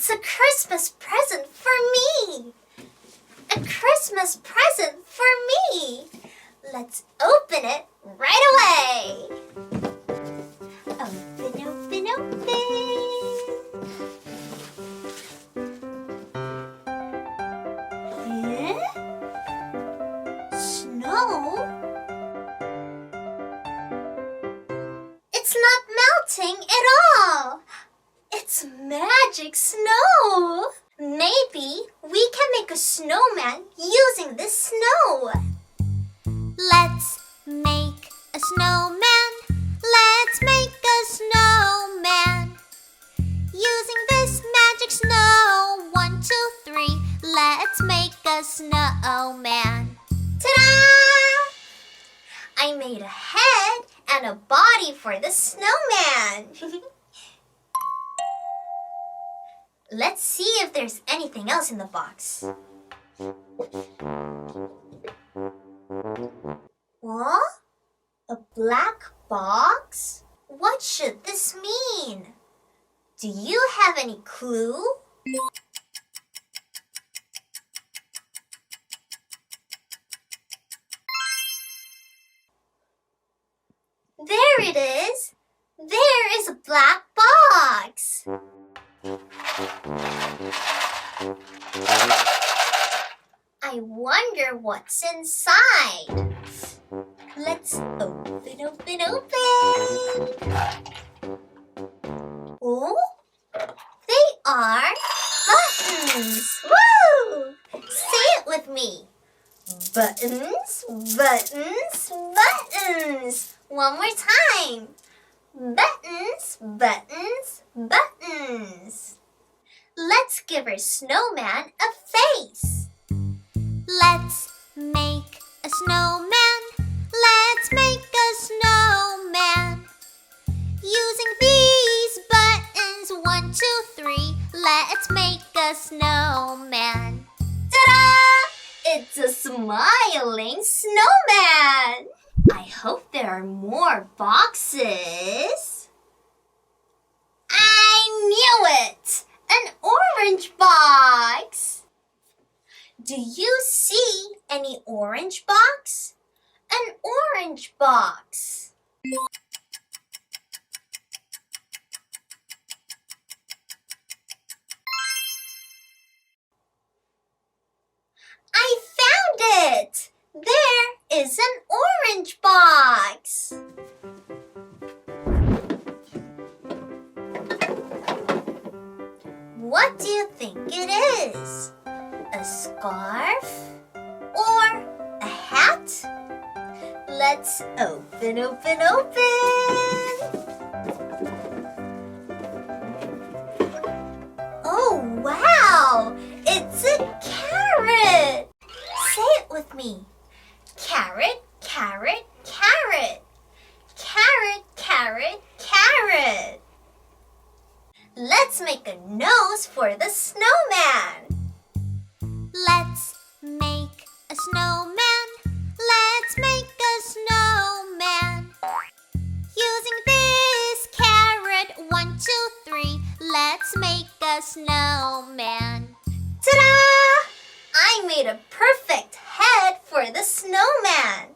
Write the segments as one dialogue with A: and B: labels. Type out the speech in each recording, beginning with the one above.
A: It's a Christmas present for me! A Christmas present for me! Let's open it right away! Open, open, open! Eh? Snow? It's not melting at all! It's magic snow! Maybe we can make a snowman using this snow!
B: Let's make a snowman. Let's make a snowman. Using this magic snow. 1, 2, 3. Let's make a snowman.
A: Ta-da! I made a head and a body for the snowman. Let's see if there's anything else in the box. What? A black box? What should this mean? Do you have any clue? There it is! There is a black box! I wonder what's inside. Let's open, open, open! Oh? They are buttons! Woo! Say it with me. Buttons, buttons, buttons! One more time. Buttons, buttons, buttons. Let's give our snowman a face.
B: Let's make a snowman. Let's make a snowman. Using these buttons. 1, 2, 3. Let's make a snowman.
A: Ta-da! It's a smiling snowman! I hope there are more boxes. I knew it! An orange box! Do you see any orange box? An orange box. I found it! There is an orange box. What do you think it is? A scarf? Or a hat? Let's open, open, open! Oh, wow! It's a carrot! Say it with me. Carrot, carrot, carrot. Carrot, carrot, carrot. Let's make a nose for the snowman.
B: Let's make a snowman. Let's make a snowman. Using this carrot. 1, 2, 3. Let's make a snowman.
A: Ta-da! I made a perfect head for the snowman.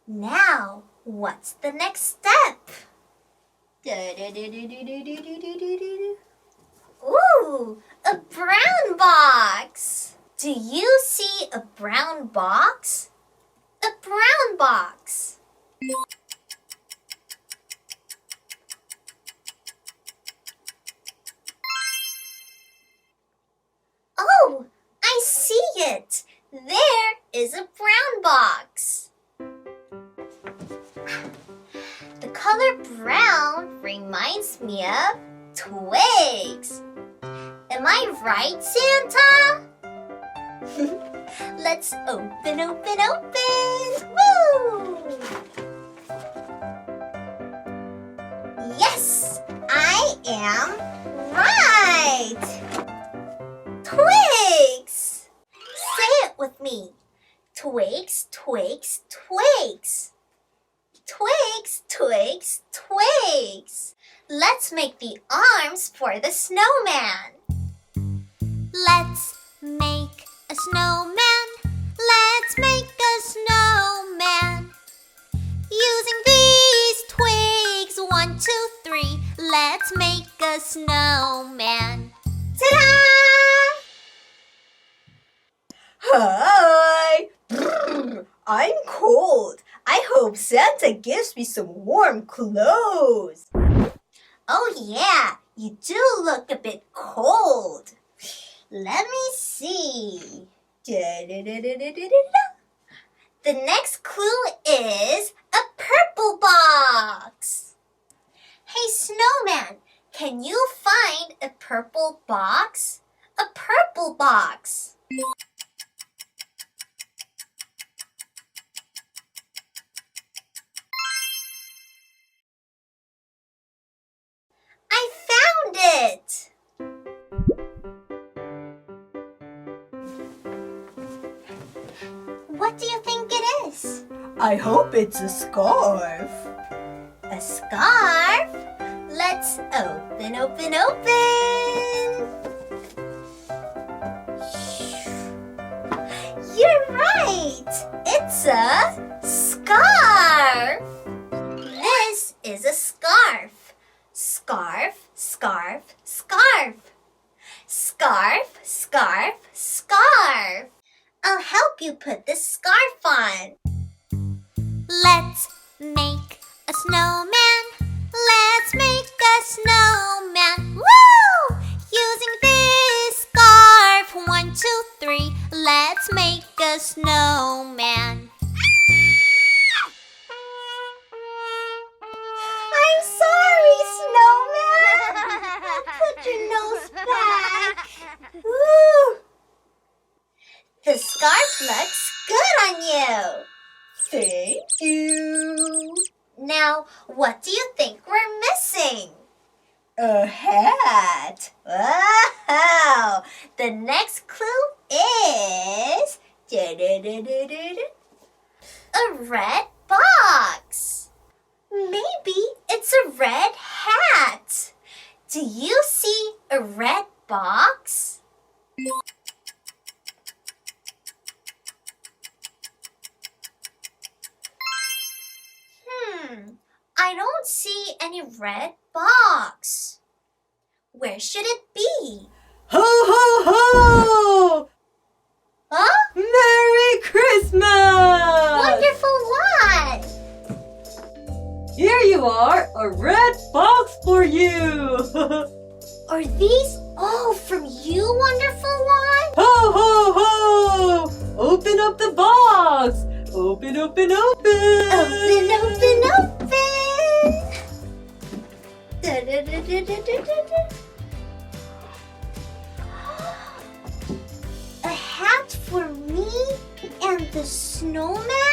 A: Now, what's the next step? Ooh, a brown box. Do you see a brown box? A brown box. Oh, I see it. There is a brown box. The color brown reminds me of twigs. Am I right, Santa? Let's open, open, open! Woo! Yes, I am right! Twigs! Say it with me. Twigs, twigs, twigs. twigs, twigs, twigs. Let's make the arms for the snowman.
B: Let's make a snowman. Let's make a snowman. Using these twigs, 1, 2, 3. Let's make a snowman.
A: Ta-da!
C: Hi! I'm cold. I hope Santa gives me some warm clothes.
A: Oh yeah, you do look a bit cold. Let me see.
C: Da-da-da-da-da-da-da.
A: The next clue is a purple box. Hey snowman, can you find a purple box? A purple box. I found it! What do you think it is?
C: I hope it's a scarf.
A: A scarf? Let's open, open, open! You're right! It's a scarf! This is a scarf. Scarf, scarf, scarf. Scarf, scarf, scarf. I'll help you put this scarf on.
B: Let's make a snowman. Let's make a snowman. Woo! Using this scarf. 1, 2, 3. Let's make a snowman.
A: I'm sorry, snowman. Put your nose back. Woo! The scarf looks good on you.
C: Thank you.
A: Now, what do you think we're missing?
C: A hat.
A: Wow! The next clue is a red box. Maybe it's a red hat. Do you see a red box? I don't see any red box. Where should it be?
C: Ho, ho, ho!
A: Huh?
C: Merry Christmas!
A: Wonderful what?
C: Here you are, a red box for you.
A: Are these all from you, wonderful one?
C: Ho, ho, ho! Open up the box. Open, open, open.
A: Open, open, open. Da-da-da-da-da-da-da. A hat for me and the snowman?